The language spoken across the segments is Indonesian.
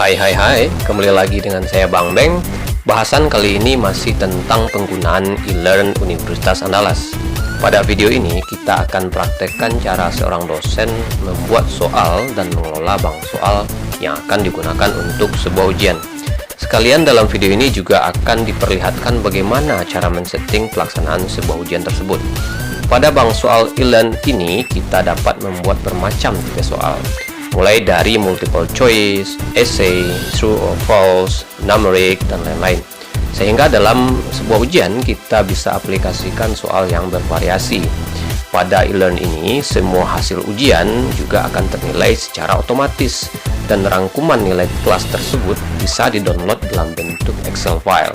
Hai, kembali lagi dengan saya Bang Beng. Bahasan kali ini masih tentang penggunaan e-learn Universitas Andalas. Pada video ini kita akan praktekkan cara seorang dosen membuat soal dan mengelola bank soal yang akan digunakan untuk sebuah ujian. Sekalian dalam video ini juga akan diperlihatkan bagaimana cara men-setting pelaksanaan sebuah ujian tersebut. Pada bank soal e-learn ini kita dapat membuat bermacam tipe soal, mulai dari multiple choice, essay, true or false, numeric, dan lain-lain. Sehingga dalam sebuah ujian kita bisa aplikasikan soal yang bervariasi. Pada e-learn ini, semua hasil ujian juga akan ternilai secara otomatis dan rangkuman nilai kelas tersebut bisa di-download dalam bentuk Excel file.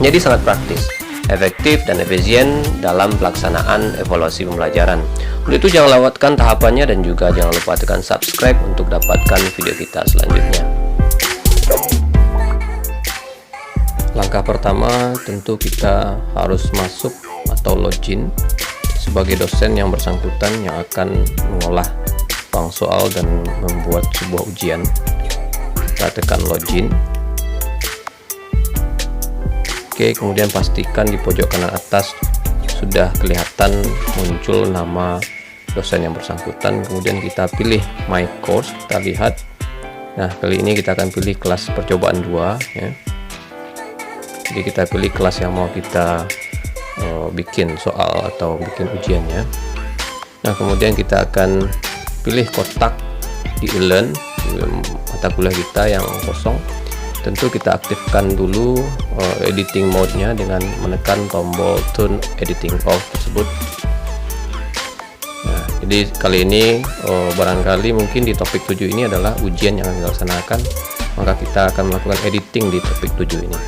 Jadi sangat praktis, efektif, dan efisien dalam pelaksanaan evaluasi pembelajaran. Untuk itu jangan lewatkan tahapannya dan juga jangan lupa tekan subscribe untuk dapatkan video kita selanjutnya. Langkah pertama tentu kita harus masuk atau login sebagai dosen yang bersangkutan yang akan mengolah bank soal dan membuat sebuah ujian. Kita tekan login. Oke, kemudian pastikan di pojok kanan atas sudah kelihatan muncul nama dosen yang bersangkutan. Kemudian kita pilih my course, kita lihat. Nah, kali ini kita akan pilih kelas percobaan 2 ya. Jadi kita pilih kelas yang mau kita bikin soal atau bikin ujiannya. Nah, kemudian kita akan pilih kotak di e-learn mata kuliah kita yang kosong. Tentu kita aktifkan dulu editing mode-nya dengan menekan tombol turn editing off tersebut. Nah, jadi kali ini barangkali mungkin di topik 7 ini adalah ujian yang akan dilaksanakan, maka kita akan melakukan editing di topik 7 ini.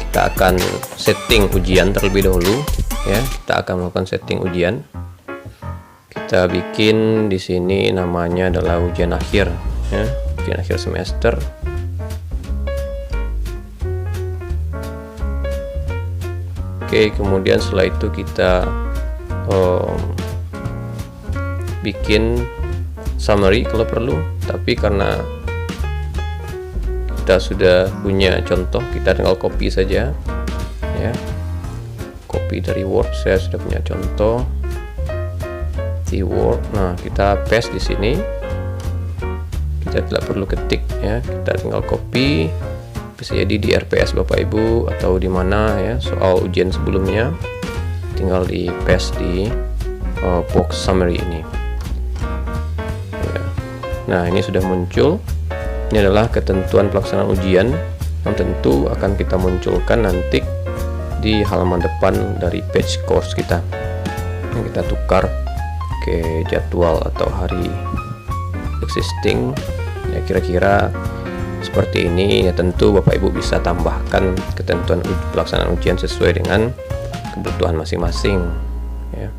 Kita akan setting ujian terlebih dahulu ya. Kita akan melakukan setting ujian. Kita bikin di sini namanya adalah ujian akhir ya, ujian akhir semester. Oke, kemudian setelah itu kita bikin summary kalau perlu, tapi karena kita sudah punya contoh, kita tinggal copy saja ya, copy dari Word. Saya sudah punya contoh di Word. Nah, kita paste di sini, kita tidak perlu ketik ya, kita tinggal copy. Bisa jadi di RPS Bapak Ibu atau di mana ya, soal ujian sebelumnya tinggal di paste di box summary ini ya. Nah, ini sudah muncul. Ini adalah ketentuan pelaksanaan ujian yang tentu akan kita munculkan nanti di halaman depan dari page course kita. Yang kita tukar ke jadwal atau hari existing ya, kira-kira seperti ini ya. Tentu Bapak Ibu bisa tambahkan ketentuan pelaksanaan ujian sesuai dengan kebutuhan masing-masing ya,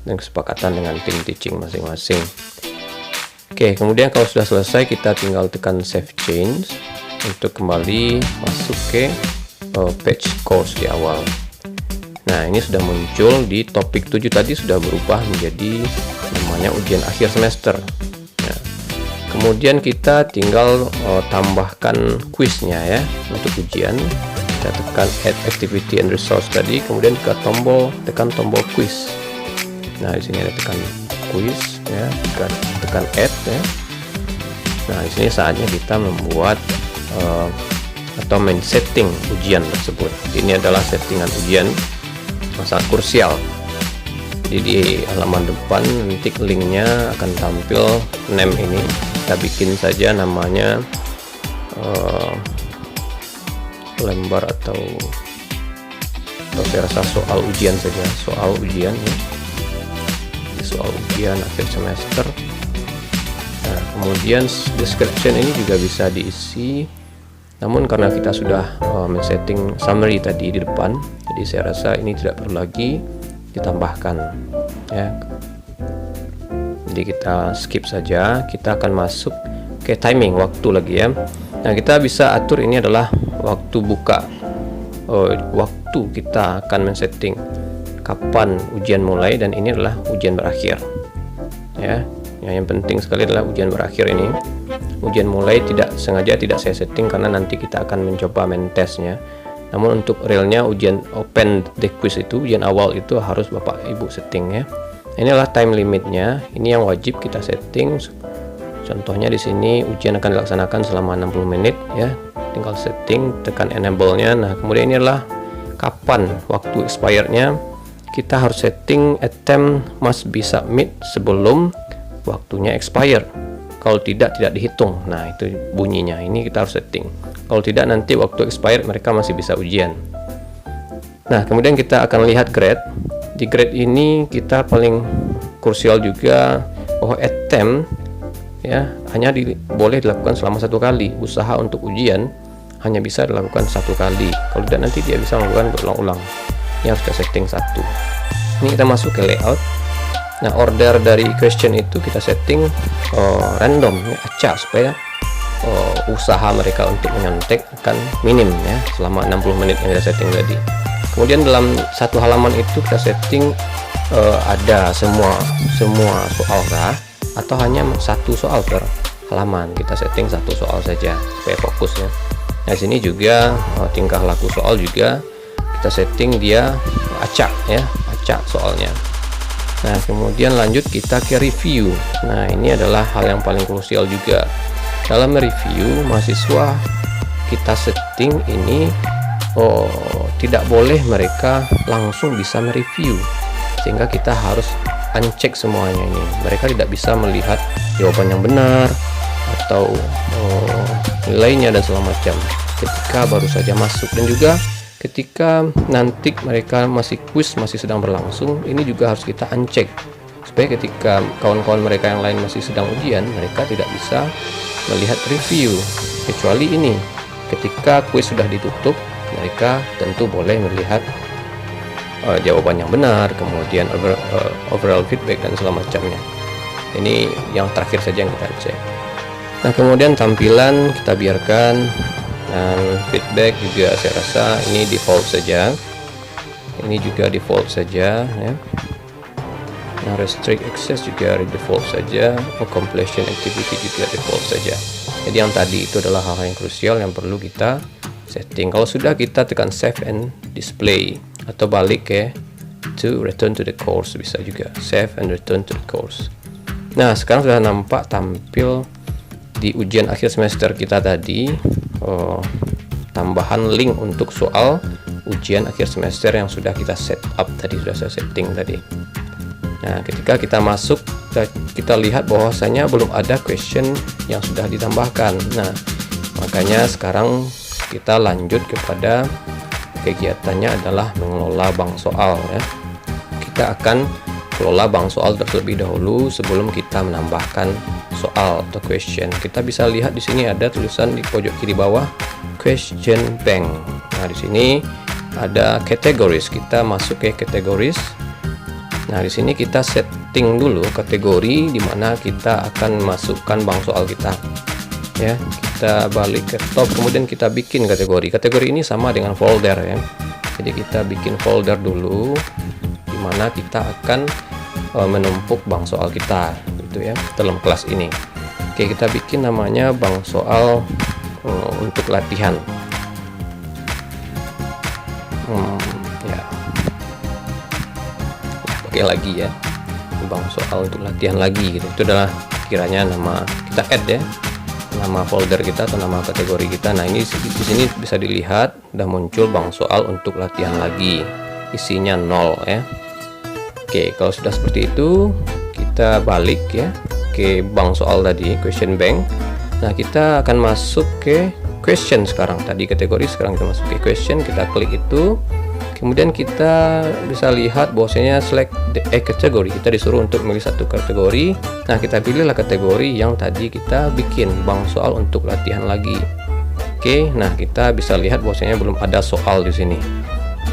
dan kesepakatan dengan tim teaching masing-masing. Oke, kemudian kalau sudah selesai kita tinggal tekan save change untuk kembali masuk ke page course di awal. Nah, ini sudah muncul di topik 7 tadi, sudah berubah menjadi namanya ujian akhir semester ya. Kemudian kita tinggal tambahkan quiznya ya untuk ujian. Kita tekan add activity and resource tadi, kemudian tekan tombol quiz. Nah, di sini ada tekan quiz ya, tekan add ya. Nah, di sini saatnya kita membuat atau men-setting ujian tersebut. Ini adalah settingan ujian yang sangat krusial. Jadi di halaman depan nanti linknya akan tampil name ini. Kita bikin saja namanya lembar atau saya rasa soal ujian saja, soal ujian ya. Soal ujian akhir semester. Nah, kemudian description ini juga bisa diisi, namun karena kita sudah men-setting summary tadi di depan, jadi saya rasa ini tidak perlu lagi ditambahkan ya. Jadi kita skip saja. Kita akan masuk ke timing, waktu lagi ya. Nah, kita bisa atur ini adalah waktu buka, waktu kita akan men-setting kapan ujian mulai dan ini adalah ujian berakhir ya. Yang penting sekali adalah ujian berakhir ini. ujian mulai tidak saya setting karena nanti kita akan mencoba main testnya. Namun untuk realnya ujian open the quiz itu, ujian awal itu harus Bapak Ibu setting ya. Inilah time limitnya, ini yang wajib kita setting. Contohnya di sini ujian akan dilaksanakan selama 60 menit ya. Tinggal setting, tekan enable-nya. Nah, kemudian ini adalah kapan waktu expirednya. Kita harus setting attempt must be submit sebelum waktunya expire. Kalau tidak dihitung. Nah, itu bunyinya. Ini kita harus setting. Kalau tidak, nanti waktu expired mereka masih bisa ujian. Nah, kemudian kita akan lihat grade. Di grade ini kita paling krusial juga bahwa attempt ya hanya boleh dilakukan selama 1 kali. Usaha untuk ujian hanya bisa dilakukan 1 kali. Kalau tidak, nanti dia bisa melakukan berulang-ulang. Ini harus kita setting 1. Ini kita masuk ke layout. Nah, order dari question itu kita setting random ya, acak, supaya usaha mereka untuk menyontek akan minim ya selama 60 menit yang kita setting tadi. Kemudian dalam satu halaman itu kita setting ada semua soal kah, atau hanya 1 soal per halaman. Kita setting 1 soal saja supaya fokus ya. Nah, sini juga tingkah laku soal juga kita setting dia acak ya, acak soalnya. Nah, kemudian lanjut kita ke review. Nah, ini adalah hal yang paling krusial juga. Dalam review, mahasiswa kita setting ini tidak boleh mereka langsung bisa mereview, sehingga kita harus uncheck semuanya ini. Mereka tidak bisa melihat jawaban yang benar atau nilainya dan segala macam ketika baru saja masuk. Dan juga ketika nanti mereka masih quiz masih sedang berlangsung, ini juga harus kita uncheck supaya ketika kawan-kawan mereka yang lain masih sedang ujian, mereka tidak bisa melihat review. Kecuali ini, ketika quiz sudah ditutup, mereka tentu boleh melihat jawaban yang benar, kemudian overall feedback dan segala macamnya. Ini yang terakhir saja yang kita cek. Nah, kemudian tampilan kita biarkan. Dan feedback juga saya rasa ini default saja. Ini juga default saja ya. Nah, restrict access juga default saja. Completion activity juga default saja. Jadi yang tadi itu adalah hal-hal yang krusial yang perlu kita setting. Kalau sudah, kita tekan save and display, atau balik ke to return to the course, bisa juga save and return to the course. Nah, sekarang sudah nampak tampil di ujian akhir semester kita tadi tambahan link untuk soal ujian akhir semester yang sudah kita set up tadi, sudah saya setting tadi. Nah, ketika kita masuk, kita lihat bahwasanya belum ada question yang sudah ditambahkan. Nah, makanya sekarang kita lanjut kepada kegiatannya adalah mengelola bank soal ya. Kita akan kelola bank soal terlebih dahulu sebelum kita menambahkan soal atau question. Kita bisa lihat di sini ada tulisan di pojok kiri bawah question bank. Nah, di sini ada categories. Kita masuk ke categories. Nah, di sini kita setting dulu kategori di mana kita akan masukkan bank soal kita. Ya, kita balik ke top, kemudian kita bikin kategori. Kategori ini sama dengan folder ya. Jadi kita bikin folder dulu di mana kita akan menumpuk bank soal kita gitu ya dalam kelas ini. Oke, kita bikin namanya bank soal untuk latihan. Ya, pakai lagi ya, bank soal untuk latihan lagi gitu. Itu adalah kiranya nama kita add ya, nama folder kita atau nama kategori kita. Nah, ini di sini bisa dilihat udah muncul bank soal untuk latihan lagi, isinya 0 ya. Oke, kalau sudah seperti itu, kita balik ya ke bank soal tadi, question bank. Nah, kita akan masuk ke question sekarang. Tadi kategori, sekarang kita masuk ke question. Kita klik itu, kemudian kita bisa lihat bahwasanya select a category. Kita disuruh untuk memilih satu kategori. Nah, kita pilihlah kategori yang tadi kita bikin bank soal untuk latihan lagi. Oke, nah kita bisa lihat bahwasanya belum ada soal di sini.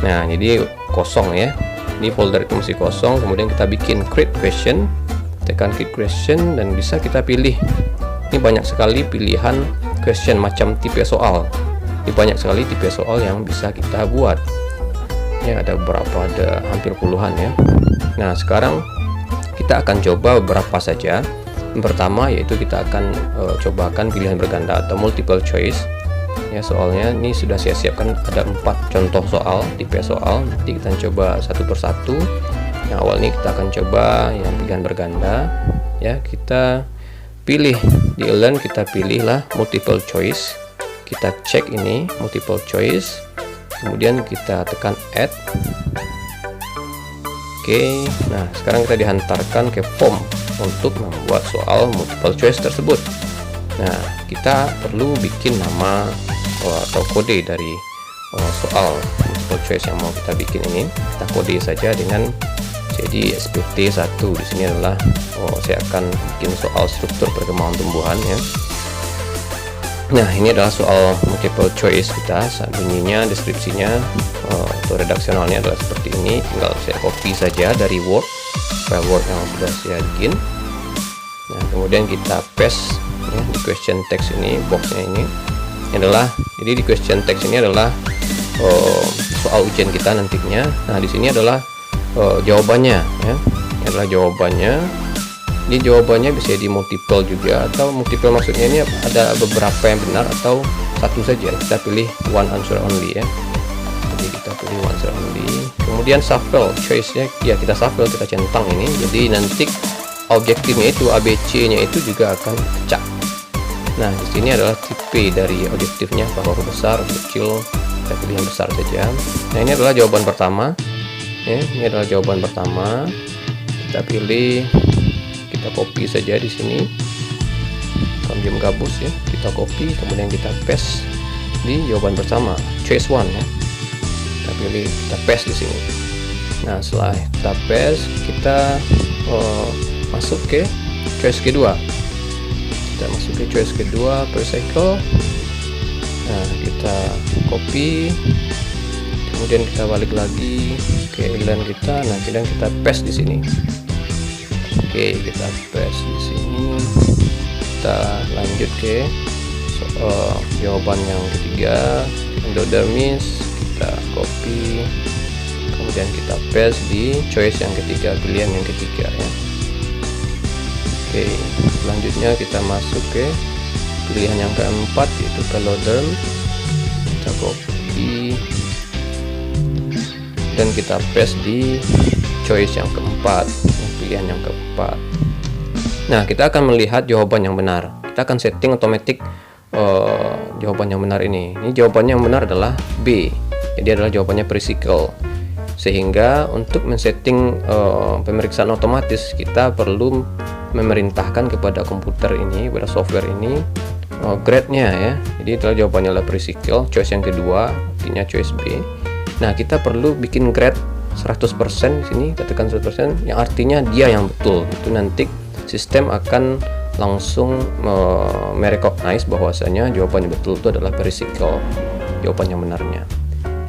Nah, jadi kosong ya. Ini folder itu masih kosong. Kemudian kita bikin create question, tekan create question, dan bisa kita pilih. Ini banyak sekali pilihan question macam tipe soal. Ini banyak sekali tipe soal yang bisa kita buat. Ya, ada beberapa, ada hampir puluhan ya. Nah, sekarang kita akan coba beberapa saja. pertama, yaitu kita akan cobakan pilihan berganda atau multiple choice ya. Soalnya ini sudah saya siapkan ada 4 contoh soal, tipe soal. Nanti kita coba satu persatu. Yang awal ini kita akan coba yang pilihan berganda ya. Kita pilih di Learn, kita pilihlah multiple choice, kita cek ini multiple choice, kemudian kita tekan add. Oke, nah sekarang kita dihantarkan ke form untuk membuat soal multiple choice tersebut. Nah, kita perlu bikin nama atau kode dari soal multiple choice yang mau kita bikin ini. Kita kode saja dengan jadi SPT1. Di sini adalah saya akan bikin soal struktur perkembangan tumbuhan ya. Nah, ini adalah soal multiple choice kita. Bunyinya, deskripsinya atau redaksionalnya adalah seperti ini. Tinggal saya copy saja dari Word, file Word yang sudah saya bikin. Nah, kemudian kita paste ya, di question text ini, boxnya ini. Adalah, jadi di question text ini adalah soal ujian kita nantinya. Nah, di sini adalah jawabannya ya. Ini adalah jawabannya. Ini jawabannya bisa di multiple juga, atau multiple maksudnya ini ada beberapa yang benar atau satu saja. Kita pilih one answer only ya. Jadi kita pilih one answer only. Kemudian shuffle choice-nya ya, kita shuffle, kita centang ini. Jadi nanti objektifnya itu ABC-nya itu juga akan pecah. Nah, di sini adalah tipe dari objektifnya, apakah besar, kecil. Kita pilih yang besar saja. Nah, ini adalah jawaban pertama. Ya, ini adalah jawaban pertama. Kita pilih, kita copy saja di sini. Diam gabus ya, kita copy, kemudian kita paste di jawaban pertama, choice one ya. Kita pilih, kita paste di sini. Nah, setelah kita paste, kita masuk ke choice kedua. Kita masuk ke choice kedua per cycle. Nah, kita copy, kemudian kita balik lagi ke Learn kita. Nah, kemudian kita paste di sini. Oke, kita paste di sini. Kita lanjut ke jawaban yang ketiga, endodermis. Kita copy, kemudian kita paste di choice yang ketiga, pilihan yang ketiga ya. Oke, selanjutnya kita masuk ke pilihan yang keempat, yaitu veloderm. Kita copy dan kita paste di choice yang keempat, pilihan yang keempat. Nah, kita akan melihat jawaban yang benar. Kita akan setting otomatis jawaban yang benar ini. Ini jawabannya yang benar adalah B. Jadi adalah jawabannya pre-cycle. Sehingga untuk men-setting pemeriksaan otomatis, kita perlu memerintahkan kepada komputer ini, pada software ini, grade-nya ya. Jadi itulah jawabannya adalah pre-cycle, choice yang kedua, artinya choice B. Nah, kita perlu bikin grade 100% di sini, katakan 100%, yang artinya dia yang betul. Itu nanti sistem akan langsung merecognize bahwasanya jawabannya betul itu adalah pre-cycle, jawaban yang benarnya,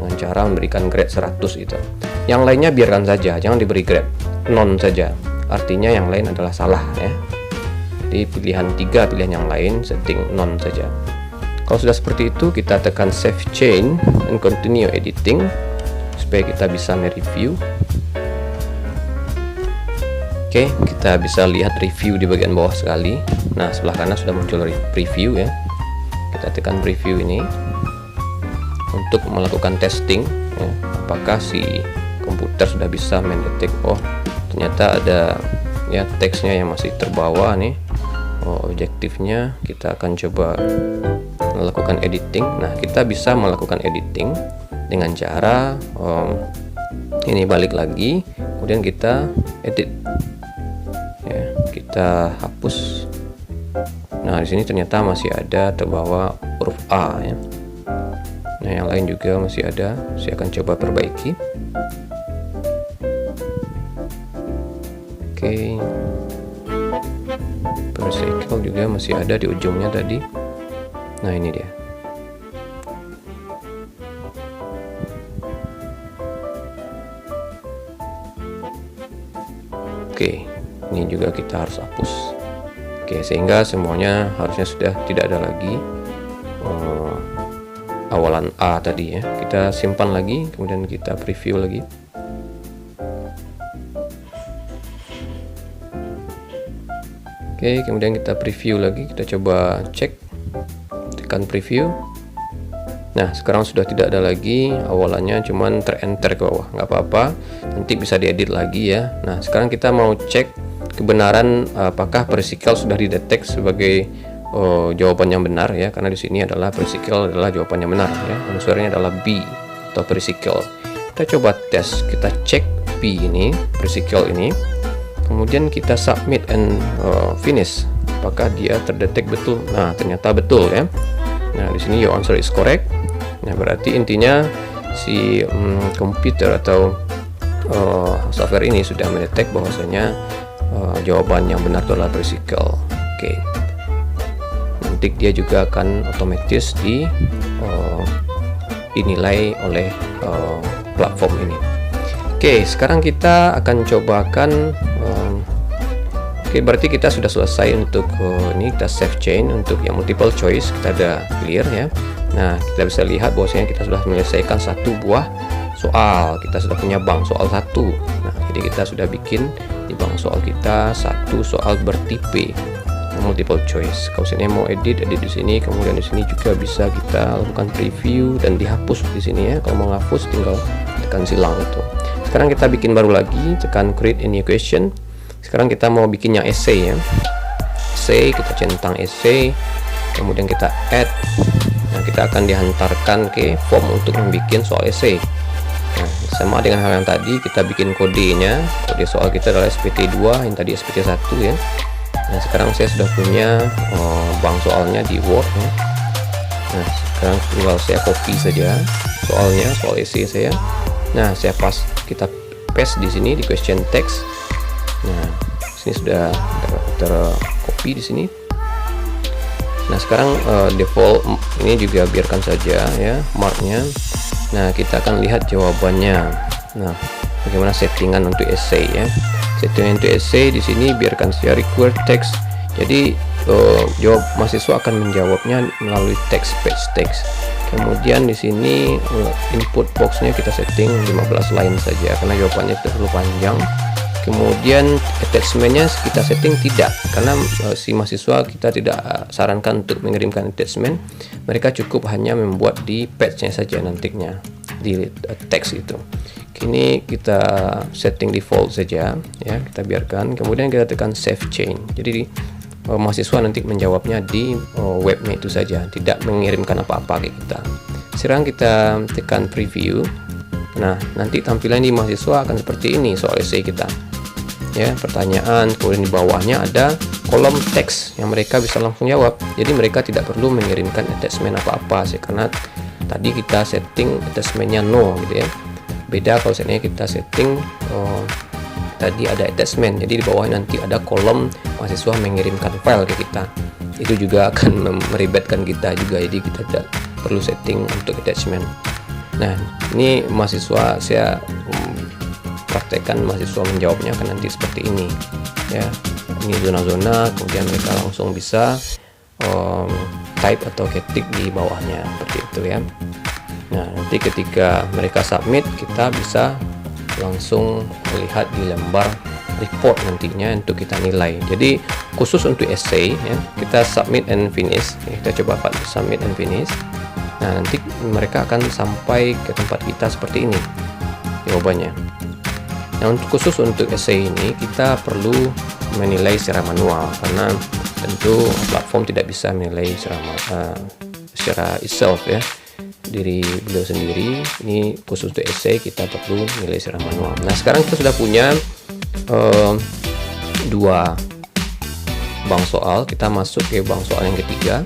dengan cara memberikan grade 100 itu. Yang lainnya biarkan saja, jangan diberi grade, non saja. Artinya yang lain adalah salah ya. Di pilihan 3 pilihan yang lain setting non saja. Kalau sudah seperti itu, kita tekan save change and continue editing supaya kita bisa mereview. Oke, kita bisa lihat review di bagian bawah sekali. Nah, sebelah kanan sudah muncul preview ya. Kita tekan preview ini untuk melakukan testing ya, apakah si komputer sudah bisa mendetek, oh ternyata ada ya teksnya yang masih terbawa nih, objektifnya. Kita akan coba melakukan editing. Nah, kita bisa melakukan editing dengan cara ini, balik lagi, kemudian kita edit ya, kita hapus. Nah, di sini ternyata masih ada terbawa huruf A ya. Nah, yang lain juga masih ada. Saya akan coba perbaiki. Oke, per cycle juga masih ada di ujungnya tadi. Nah, ini dia. Oke, ini juga kita harus hapus. Oke, sehingga semuanya harusnya sudah tidak ada lagi awalan A tadi ya. Kita simpan lagi, kemudian kita preview lagi. Oke, kemudian kita preview lagi, kita coba cek, tekan preview. Nah, sekarang sudah tidak ada lagi, awalannya cuman terenter ke bawah, nggak apa-apa, nanti bisa diedit lagi ya. Nah, sekarang kita mau cek kebenaran apakah particle sudah didetek sebagai jawaban yang benar ya, karena di sini adalah particle adalah jawaban yang benar ya, answernya adalah B atau particle. Kita coba tes, kita cek B ini, particle ini, kemudian kita submit and finish, apakah dia terdetek betul. Nah, ternyata betul ya. Nah, di sini your answer is correct. Nah, berarti intinya si komputer atau software ini sudah mendetek bahwasanya jawaban yang benar itu adalah particle. Oke. Nanti dia juga akan otomatis dinilai oleh platform ini. Oke, sekarang kita akan cobakan. Oke, berarti kita sudah selesai untuk ini, kita save change untuk yang multiple choice, kita ada clear ya. Nah, kita bisa lihat bahwasanya kita sudah menyelesaikan satu buah soal, kita sudah punya bank soal satu. Nah, jadi kita sudah bikin di bank soal kita satu soal bertipe multiple choice. Kalau sini mau edit di sini, kemudian di sini juga bisa kita lakukan preview dan dihapus di sini ya. Kalau mau ngapus tinggal tekan silang itu. Sekarang kita bikin baru lagi, tekan create a new question. Sekarang kita mau bikin yang essay ya. Essay, kita centang essay, kemudian kita add. Nah, kita akan dihantarkan ke form untuk membuat soal essay. Nah, sama dengan hal yang tadi, kita bikin kodenya. Kode soal kita adalah SPT2, yang tadi SPT1 ya. Nah, sekarang saya sudah punya bank soalnya di Word ya. Nah, sekarang tinggal saya copy saja soalnya, soal essay saya. Nah, kita paste di sini di question text. Nah, sini sudah tercopy di sini. Nah, sekarang default ini juga biarkan saja ya, marknya. Nah, kita akan lihat jawabannya. Nah, bagaimana settingan untuk essay ya. Settingan untuk essay di sini biarkan saja require text. Jadi jawab mahasiswa akan menjawabnya melalui text, page text. Kemudian di sini input boxnya kita setting 15 line saja karena jawabannya terlalu panjang. Kemudian attachmentnya kita setting tidak, karena si mahasiswa kita tidak sarankan untuk mengirimkan attachment. Mereka cukup hanya membuat di page-nya saja nantinya di teks itu. Kini kita setting default saja ya, kita biarkan. Kemudian kita tekan save change. Jadi mahasiswa nanti menjawabnya di webnya itu saja, tidak mengirimkan apa-apa ke kita. Sekarang kita tekan preview. Nah, nanti tampilan di mahasiswa akan seperti ini soal essay kita. Ya, pertanyaan, kemudian di bawahnya ada kolom teks yang mereka bisa langsung jawab. Jadi mereka tidak perlu mengirimkan attachment apa-apa sih, karena tadi kita setting attachmentnya no gitu ya. Beda kalau seandainya kita setting tadi ada attachment, jadi di bawah nanti ada kolom mahasiswa mengirimkan file ke kita. Itu juga akan meribetkan kita juga, jadi kita tidak perlu setting untuk attachment. Nah, ini mahasiswa saya praktekkan mahasiswa menjawabnya akan nanti seperti ini ya. Ini zona-zona, kemudian mereka langsung bisa type atau ketik di bawahnya seperti itu ya. Nah, nanti ketika mereka submit, kita bisa langsung melihat di lembar report nantinya untuk kita nilai. Jadi khusus untuk essay ya, kita submit and finish. Kita coba submit and finish. Nah, nanti mereka akan sampai ke tempat kita seperti ini jawabannya. Nah, khusus untuk essay ini kita perlu menilai secara manual, karena tentu platform tidak bisa menilai secara itself ya, diri beliau sendiri. Ini khusus untuk essay kita perlu nilai secara manual. Nah, sekarang kita sudah punya dua bank soal. Kita masuk ke bank soal yang ketiga.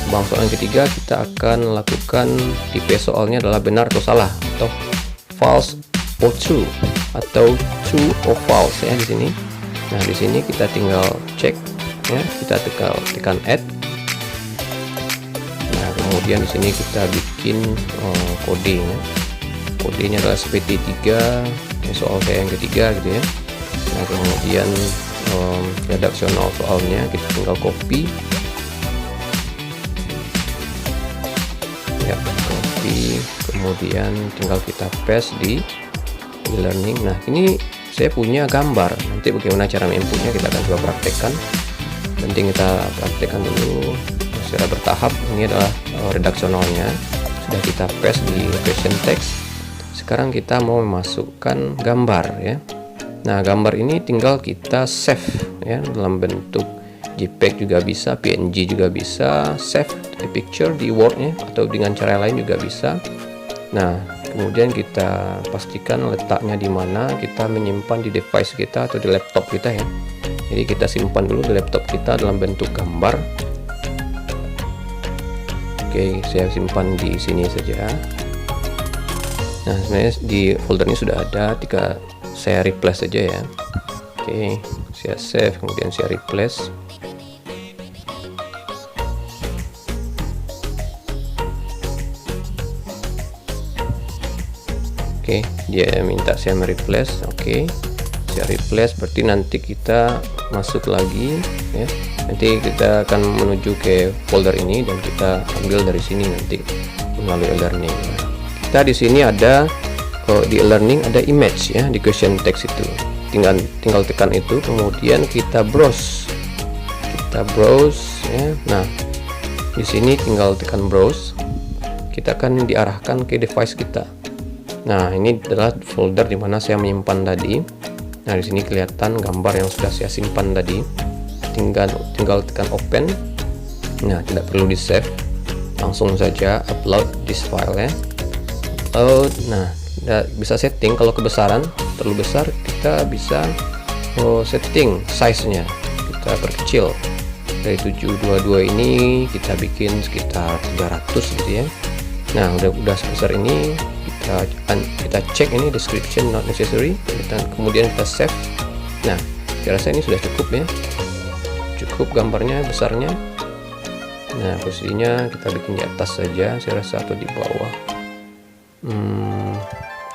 Bank soal yang ketiga kita akan lakukan tipe soalnya adalah benar atau salah, atau false or true, atau true or false ya di sini. Nah, di sini kita tinggal cek ya, kita tekan add. Nah, kemudian di sini kita bikin kodenya. Kodenya adalah SPT3, soal saya yang ketiga gitu ya. Nah, kemudian redaksional soalnya kita tinggal copy. Ya, copy, kemudian tinggal kita paste di e-learning. Nah, ini saya punya gambar. Nanti bagaimana cara menginputnya kita akan coba praktekkan. penting kita praktekkan dulu secara bertahap. Ini adalah redaksionalnya, sudah kita paste di question text. Sekarang kita mau memasukkan gambar ya. Nah, gambar ini tinggal kita save ya, dalam bentuk JPEG juga bisa, PNG juga bisa, save a picture di Word-nya atau dengan cara lain juga bisa. Nah, kemudian kita pastikan letaknya di mana. Kita menyimpan di device kita atau di laptop kita ya. Jadi kita simpan dulu di laptop kita dalam bentuk gambar. Oke, saya simpan di sini saja. Nah, sebenarnya di folder ini sudah ada, tinggal saya replace saja ya. Oke, saya save, kemudian saya replace. Oke, dia minta saya mereplace. Oke, saya replace, berarti nanti kita masuk lagi ya. Nanti kita akan menuju ke folder ini dan kita ambil dari sini nanti melalui e-learning. Kita di sini ada di e-learning ada image ya, di question text itu. Tinggal tekan itu, kemudian kita browse. Kita browse ya. Nah, di sini tinggal tekan browse. Kita akan diarahkan ke device kita. Nah, ini adalah folder di mana saya menyimpan tadi. Nah, di sini kelihatan gambar yang sudah saya simpan tadi. Tinggal tekan open. Nah, tidak perlu di save, langsung saja upload this file ya. Upload. Nah, bisa setting kalau kebesaran terlalu besar, kita bisa setting size-nya, kita perkecil dari 722 ini kita bikin sekitar 300 gitu ya. Nah, udah sebesar ini kita cek ini description not necessary, kemudian kita save. Nah, saya rasa ini sudah cukup ya, cukup gambarnya besarnya. Nah, posisinya kita bikin di atas saja saya rasa, atau di bawah.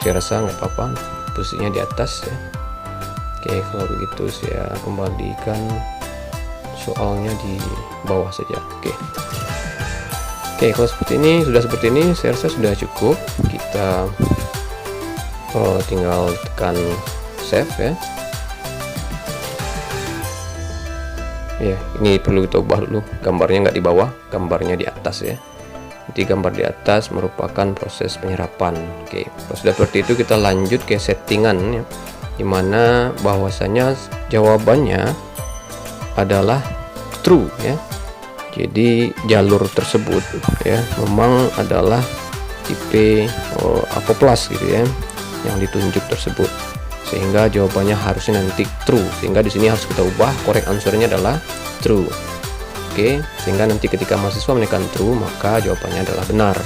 Saya rasa nggak apa-apa posisinya di atas ya. Oke, kalau begitu saya kembalikan soalnya di bawah saja. Oke, kalau seperti ini, saya rasa sudah cukup. Kita tinggal tekan save ya. Ya, ini perlu kita ubah dulu, gambarnya nggak di bawah, gambarnya di atas ya. Jadi gambar di atas merupakan proses penyerapan. Oke, kalau sudah seperti itu kita lanjut ke settingan ya, dimana bahwasanya jawabannya adalah true ya. Jadi jalur tersebut ya memang adalah tipe apoplas gitu ya yang ditunjuk tersebut, sehingga jawabannya harusnya nanti true, sehingga di sini harus kita ubah correct answernya adalah true. Oke, sehingga nanti ketika mahasiswa menekan true maka jawabannya adalah benar.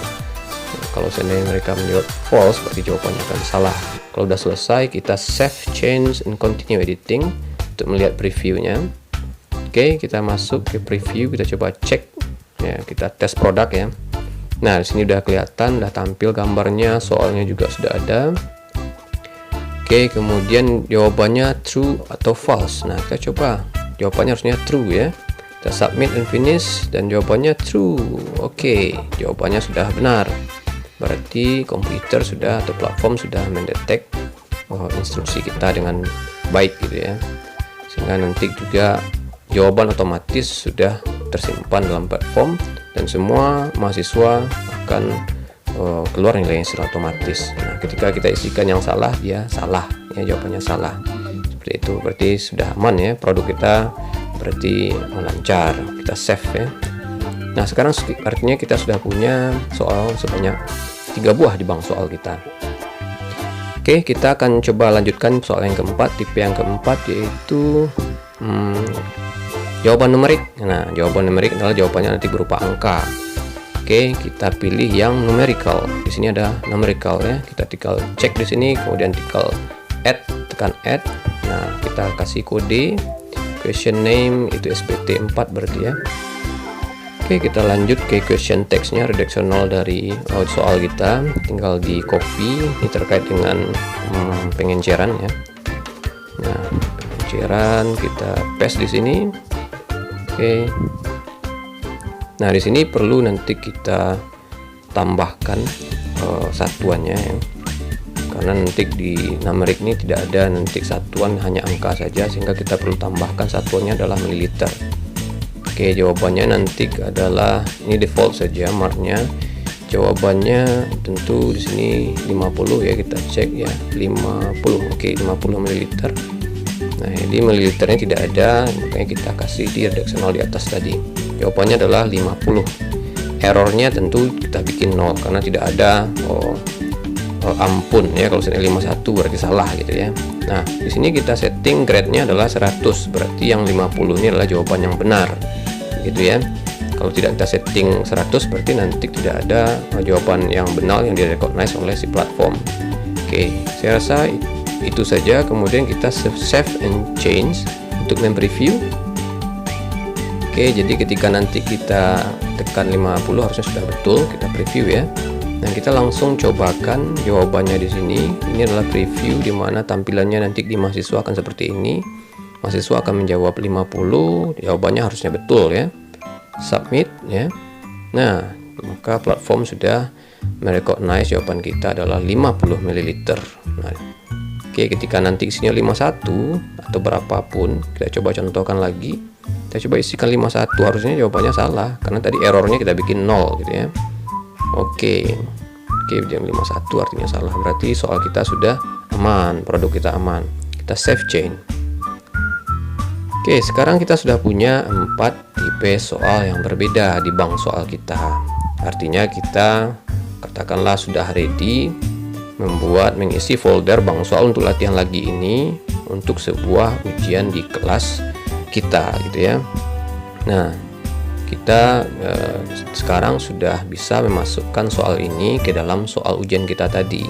Kalau seandainya mereka menjawab false berarti jawabannya akan salah. Kalau sudah selesai kita save, change, and continue editing untuk melihat previewnya. Oke, kita masuk ke preview, kita coba cek ya, kita tes produk ya. Nah, di sini udah kelihatan, udah tampil gambarnya, soalnya juga sudah ada. Oke, kemudian jawabannya true atau false. Nah, kita coba, jawabannya harusnya true ya. Kita submit and finish dan jawabannya true. Oke, jawabannya sudah benar. Berarti komputer sudah atau platform sudah mendetek instruksi kita dengan baik gitu ya. Sehingga nanti juga jawaban otomatis sudah tersimpan dalam platform dan semua mahasiswa akan keluar nilainya secara otomatis. Nah, ketika kita isikan yang salah, dia salah ya, jawabannya salah. Seperti itu, berarti sudah aman ya, produk kita berarti lancar. Kita save ya. Nah, sekarang artinya kita sudah punya soal sebanyak 3 buah di bank soal kita. Oke, kita akan coba lanjutkan soal yang keempat, tipe yang keempat, yaitu jawaban numerik. Nah, jawaban numerik adalah jawabannya nanti berupa angka. Oke, kita pilih yang numerical. Di sini ada numerical ya. Kita tinggal cek di sini, kemudian tinggal add, tekan add. Nah, kita kasih kode question name itu SPT 4 berarti ya. Oke, kita lanjut ke question text-nya, redaksional dari soal kita. Tinggal di copy, ini terkait dengan pengenceran ya. Nah, pengenceran kita paste di sini. Oke. Nah, di sini perlu nanti kita tambahkan satuannya ya. Karena nanti di numerik ini tidak ada nanti satuan, hanya angka saja, sehingga kita perlu tambahkan satuannya adalah mililiter. Oke, jawabannya nanti adalah ini default saja marknya. Jawabannya tentu di sini 50 ya, kita cek ya, 50. Oke, 50 ml. Nah, ini mililiternya tidak ada, makanya kita kasih di redaksional di atas tadi. Jawabannya adalah 50. Errornya tentu kita bikin 0 karena tidak ada ampun ya, kalau misalnya 51 berarti salah gitu ya. Nah, di sini kita setting grade-nya adalah 100, berarti yang 50 ini adalah jawaban yang benar gitu ya. Kalau tidak kita setting 100 berarti nanti tidak ada jawaban yang benar yang direcognize oleh si platform. Oke, saya rasa itu saja. Kemudian kita save and change untuk mempreview. Oke, jadi ketika nanti kita tekan 50 harusnya sudah betul, kita preview ya. Dan kita langsung cobakan jawabannya di sini. Ini adalah preview di mana tampilannya nanti di mahasiswa akan seperti ini. Mahasiswa akan menjawab 50, jawabannya harusnya betul ya. Submit ya. Nah, maka platform sudah merecognize jawaban kita adalah 50 ml. Nah, oke, ketika nanti isinya 51 atau berapapun, kita coba contohkan lagi. Kita coba isikan 51, harusnya jawabannya salah karena tadi errornya kita bikin 0 gitu ya. Oke, jam 51 artinya salah, berarti soal kita sudah aman, produk kita aman. Kita save change. Oke, sekarang kita sudah punya 4 tipe soal yang berbeda di bank soal kita. Artinya kita katakanlah sudah ready mengisi folder bank soal untuk latihan lagi ini untuk sebuah ujian di kelas kita gitu ya. Nah, kita sekarang sudah bisa memasukkan soal ini ke dalam soal ujian kita tadi.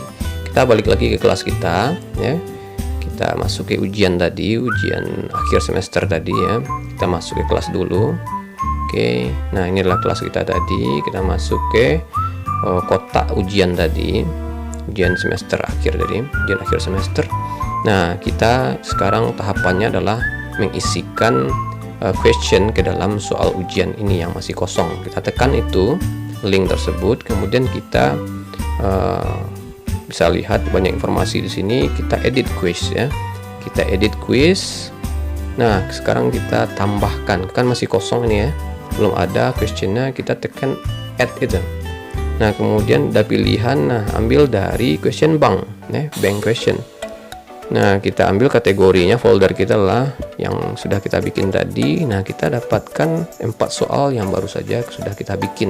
Kita balik lagi ke kelas kita ya. Kita masuk ke ujian tadi, ujian akhir semester tadi ya. Kita masuk ke kelas dulu. Oke, nah ini adalah kelas kita tadi. Kita masuk ke kotak ujian tadi, ujian semester akhir tadi, ujian akhir semester. Nah, kita sekarang tahapannya adalah mengisikan question ke dalam soal ujian ini yang masih kosong. Kita tekan itu link tersebut, kemudian kita bisa lihat banyak informasi di sini. Kita edit quiz ya. Kita edit quiz. Nah, sekarang kita tambahkan, kan masih kosong ini ya, belum ada questionnya. Kita tekan add itu. Nah, kemudian ada pilihan, nah ambil dari question bank ya, bank question. Nah, kita ambil kategorinya, folder kita lah yang sudah kita bikin tadi. Nah, kita dapatkan 4 soal yang baru saja sudah kita bikin.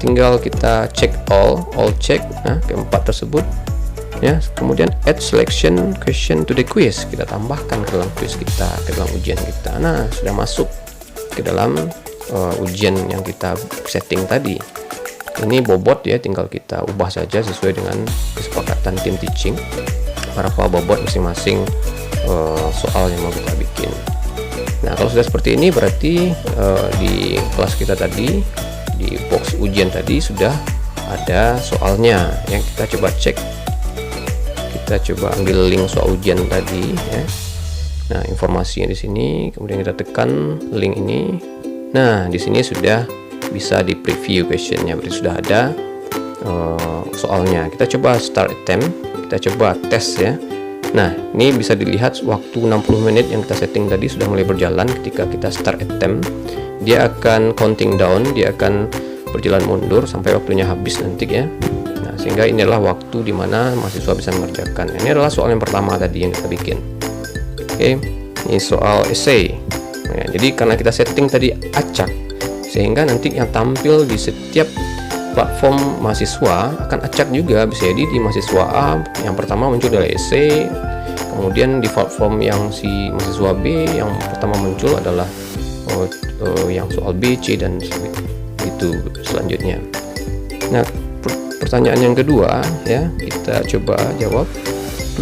Tinggal kita check all check, nah keempat tersebut ya. Kemudian add selection question to the quiz, kita tambahkan ke dalam quiz kita, ke dalam ujian kita. Nah, sudah masuk ke dalam ujian yang kita setting tadi. Ini bobot ya, tinggal kita ubah saja sesuai dengan kesepakatan tim teaching, berapa bobot masing-masing soal yang mau kita bikin. Nah, kalau sudah seperti ini berarti di kelas kita tadi, di box ujian tadi sudah ada soalnya yang kita coba cek. Kita coba ambil link soal ujian tadi ya. Nah, informasinya di sini, kemudian kita tekan link ini. Nah, di sini sudah bisa di preview questionnya, berarti sudah ada soalnya. Kita coba start attempt, kita coba tes ya. Nah, ini bisa dilihat waktu 60 menit yang kita setting tadi sudah mulai berjalan. Ketika kita start attempt, dia akan counting down, dia akan berjalan mundur sampai waktunya habis nanti ya. Nah, sehingga ini adalah waktu dimana mahasiswa bisa mengerjakan. Ini adalah soal yang pertama tadi yang kita bikin. Oke, ini soal essay. Nah, jadi karena kita setting tadi acak, sehingga nanti yang tampil di setiap platform mahasiswa akan acak juga. Bisa jadi di mahasiswa A yang pertama muncul adalah essay, kemudian di platform yang si mahasiswa B yang pertama muncul adalah yang soal B, C, dan itu selanjutnya. Nah, pertanyaan yang kedua ya, kita coba jawab.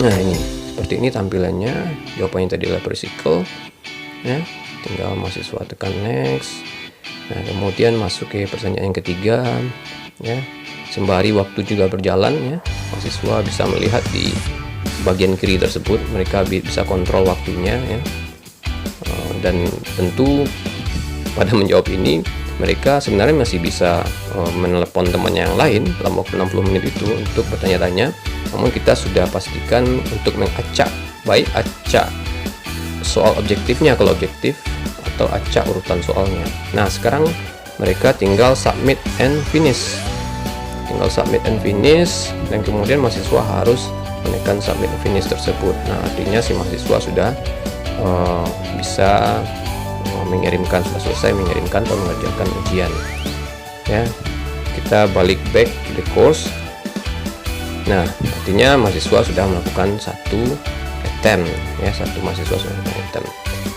Nah, ini seperti ini tampilannya. Jawabannya tadi adalah particle ya. Tinggal mahasiswa tekan next. Nah, kemudian masuk ke pertanyaan yang ketiga ya. Sembari waktu juga berjalan ya, mahasiswa bisa melihat di bagian kiri tersebut, mereka bisa kontrol waktunya ya. Dan tentu pada menjawab ini mereka sebenarnya masih bisa menelepon temannya yang lain dalam waktu 60 menit itu untuk bertanya-tanya. Namun kita sudah pastikan untuk mengacak, baik acak soal objektifnya kalau objektif, atau acak urutan soalnya. Nah, sekarang mereka tinggal submit and finish. Dan kemudian mahasiswa harus menekan submit and finish tersebut. Nah, artinya si mahasiswa sudah bisa mengirimkan, sudah selesai mengirimkan atau mengerjakan ujian. Ya, kita balik back to the course. Nah, artinya mahasiswa sudah melakukan satu attempt, ya, satu mahasiswa sudah melakukan attempt.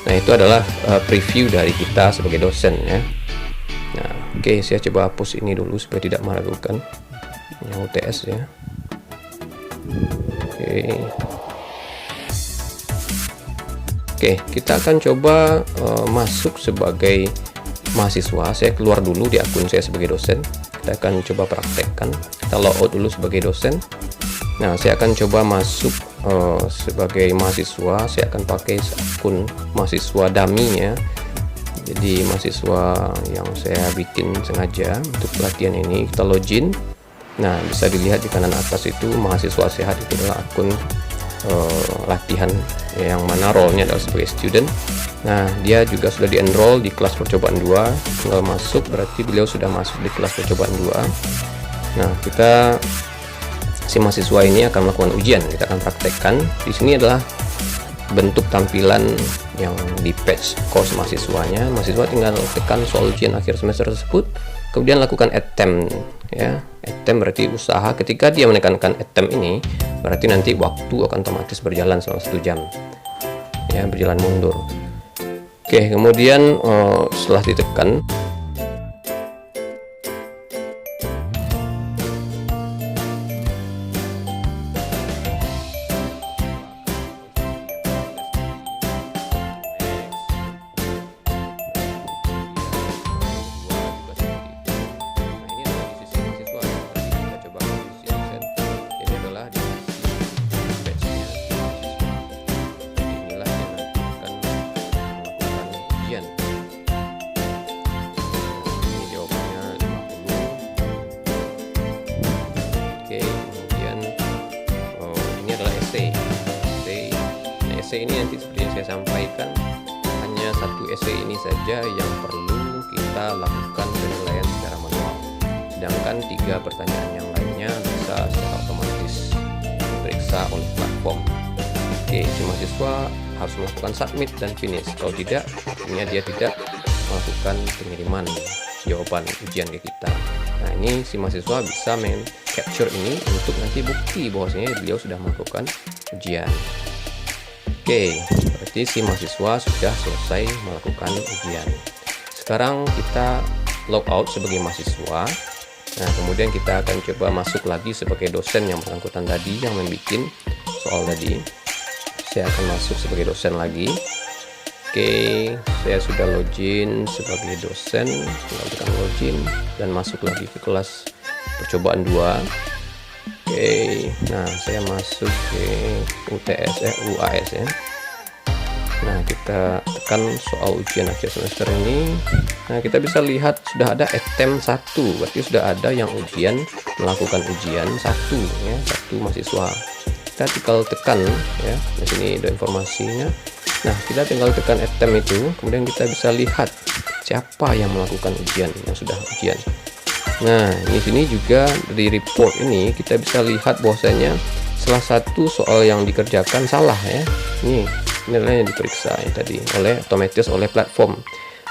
Nah, itu adalah preview dari kita sebagai dosen, ya. Nah, oke, saya coba hapus ini dulu supaya tidak meragukan yang UTS, ya. Oke, kita akan coba masuk sebagai mahasiswa. Saya keluar dulu di akun saya sebagai dosen. Kita akan coba praktekkan. Kita logout dulu sebagai dosen. Nah, saya akan coba masuk sebagai mahasiswa. Saya akan pakai akun mahasiswa dummy, ya. Jadi mahasiswa yang saya bikin sengaja untuk pelatihan ini. Kita login. Nah, bisa dilihat di kanan atas itu mahasiswa sehat, itu adalah akun latihan yang mana role-nya adalah sebagai student. Nah, dia juga sudah di-enroll di kelas percobaan 2, tinggal masuk, berarti beliau sudah masuk di kelas percobaan 2. Nah, si mahasiswa ini akan melakukan ujian, kita akan praktekkan. Di sini adalah bentuk tampilan yang di page course mahasiswanya. Mahasiswa tinggal tekan soal ujian akhir semester tersebut, kemudian lakukan attempt, ya. Attempt berarti usaha. Ketika dia menekankan attempt ini, berarti nanti waktu akan otomatis berjalan selama 1 jam, ya, berjalan mundur. Oke, kemudian setelah ditekan, ini nanti seperti yang saya sampaikan, hanya satu essay ini saja yang perlu kita lakukan penilaian secara manual, sedangkan 3 pertanyaan yang lainnya bisa secara otomatis diperiksa oleh platform. Oke, si mahasiswa harus melakukan submit dan finish. Kalau tidak, artinya dia tidak melakukan pengiriman jawaban ujian ke kita. Nah, ini si mahasiswa bisa capture ini untuk nanti bukti bahwasanya beliau sudah melakukan ujian. Oke, berarti si mahasiswa sudah selesai melakukan ujian. Sekarang kita log out sebagai mahasiswa. Nah, kemudian kita akan coba masuk lagi sebagai dosen yang bersangkutan tadi, yang membuat soal tadi. Saya akan masuk sebagai dosen lagi. Oke, saya sudah login sebagai dosen. Tinggal tekan login dan masuk lagi ke kelas percobaan 2. Oke, nah saya masuk ke UAS, ya. Nah, kita tekan soal ujian akhir semester ini. Nah, kita bisa lihat sudah ada attempt 1, berarti sudah ada yang melakukan ujian 1, ya, 1 mahasiswa. Kita tinggal tekan, ya, di sini ada informasinya. Nah, kita tinggal tekan attempt itu, kemudian kita bisa lihat siapa yang melakukan ujian, yang sudah ujian. Nah, di sini juga di report ini kita bisa lihat bahwasanya salah satu soal yang dikerjakan salah, ya. Ini nilainya diperiksa ya, tadi otomatis oleh platform.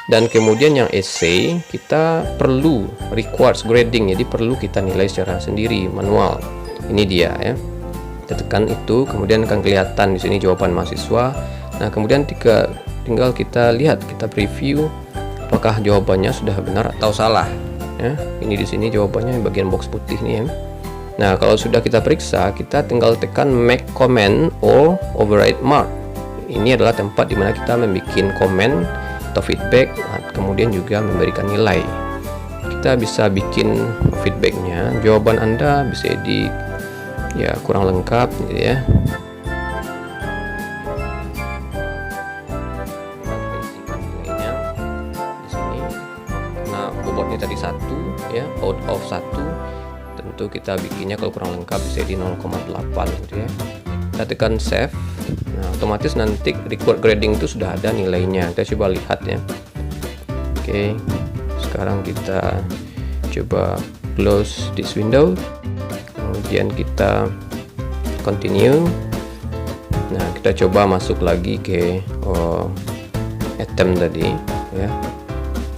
Dan kemudian yang essay kita perlu requires grading, jadi perlu kita nilai secara sendiri manual. Ini dia, ya. Kita tekan itu, kemudian akan kelihatan di sini jawaban mahasiswa. Nah, kemudian tinggal kita lihat, kita preview apakah jawabannya sudah benar atau salah. Ya, ini di sini jawabannya di bagian box putih nih, ya. Nah, kalau sudah kita periksa, kita tinggal tekan make comment or override mark. Ini adalah tempat dimana kita membuat komen atau feedback, kemudian juga memberikan nilai. Kita bisa bikin feedbacknya, jawaban Anda bisa kurang lengkap, gitu, ya. Bobotnya tadi 1, ya, out of 1. Tentu kita bikinnya kalau kurang lengkap bisa di 0,8 gitu, ya. Kita tekan save. Nah, otomatis nanti record grading itu sudah ada nilainya. Kita coba lihat, ya. Oke, sekarang kita coba close this window, kemudian kita continue. Nah, kita coba masuk lagi ke attempt tadi ya.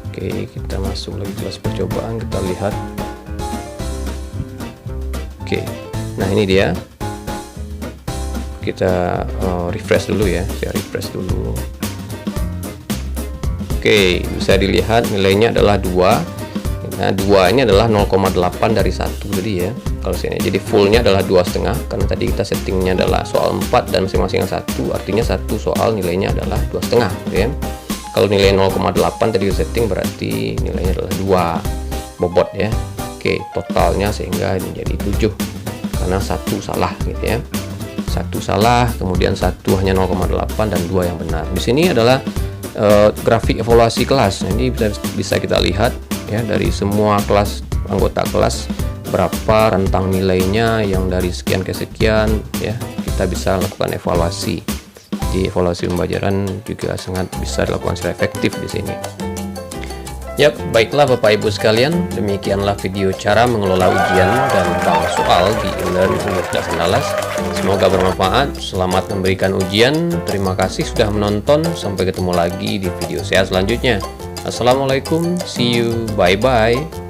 Oke, kita masuk lagi kelas percobaan, kita lihat. Oke, nah ini dia. Kita refresh dulu ya, saya refresh dulu. Oke, bisa dilihat nilainya adalah 2. Nah, 2 ini adalah 0,8 dari 1 tadi ya. Kalau sini jadi fullnya adalah 2,5, karena tadi kita settingnya adalah soal 4 dan masing-masing 1, artinya satu soal nilainya adalah 2,5 gitu ya. Kalau nilai 0,8 tadi setting berarti nilainya adalah 2 bobot ya. Oke, totalnya sehingga menjadi 7 karena satu salah gitu ya. Satu salah, kemudian satu hanya 0,8 dan 2 yang benar. Di sini adalah grafik evaluasi kelas. Nah, ini bisa kita lihat ya dari semua kelas, anggota kelas, berapa rentang nilainya yang dari sekian ke sekian ya. Kita bisa lakukan evaluasi. Di evaluasi pembelajaran juga sangat bisa dilakukan secara efektif di sini. Yap, baiklah Bapak Ibu sekalian, demikianlah video cara mengelola ujian dan bank soal di eLearn Universitas Andalas. Semoga bermanfaat. Selamat memberikan ujian. Terima kasih sudah menonton. Sampai ketemu lagi di video saya selanjutnya. Assalamualaikum, see you, bye bye.